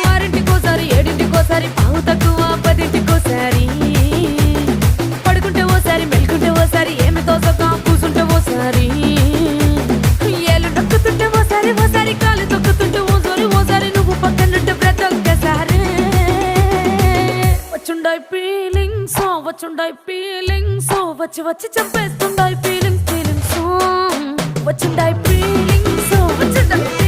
ఆరింటికోసారి ఏడింటికోసారి పావు తక్కువ పదింటికోసారి పడుకుంటే ఓసారి మెలుకుంటే ఓసారి ఏమి తోసక కూసుంటే ఓసారి ఏళ్ళు నొక్కుతుంటే ఓసారి ఓసారి కాలు తొక్కుతుంటే ఓసారి నువ్వు పక్కనుంటే ప్రతి ఒక్కసారి వచ్చుండాయి ఫీలింగ్స్ వచ్చి వచ్చి చంపేస్తుండాయి ఫీలింగ్స్ వచ్చిండాయి ఫీలింగ్స్ వచ్చిండాయి